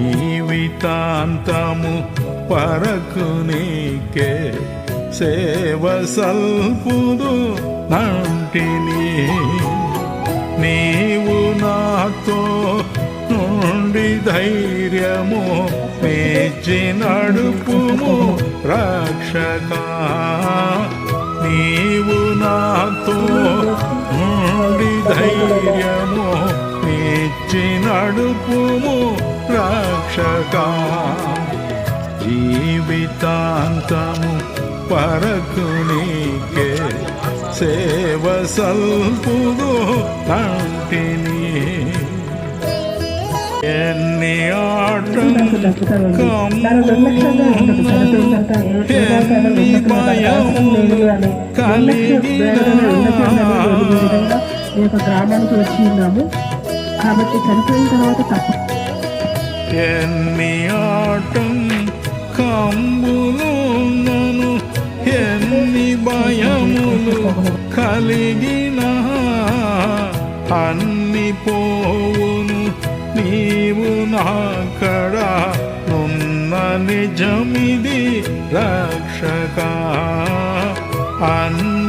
జీవితాంతము పరకు నీకే సేవ సల్పుదు నంటిని నీవు నాతో నుండి ధైర్యము మెచ్చి నడుపుము రక్షకా నీవు నాతో నుండి ధైర్యము మెచ్చి నడుపుము రక్షకా జీవితాంతము పరకు నీకే సేవ సల్పుదు నంటిని ఎన్ని ఎన్ని భయములు కలిగిన గ్రామానికి వచ్చి ఉన్నాము కాబట్టి చనిపోయిన తర్వాత తప్ప ఎన్ని ఆటంకములున్నను ఎన్ని భయములు కలిగిన అన్ని పోవును నీవు నాకడ నున్న నిజమిది రక్షకా అన్ని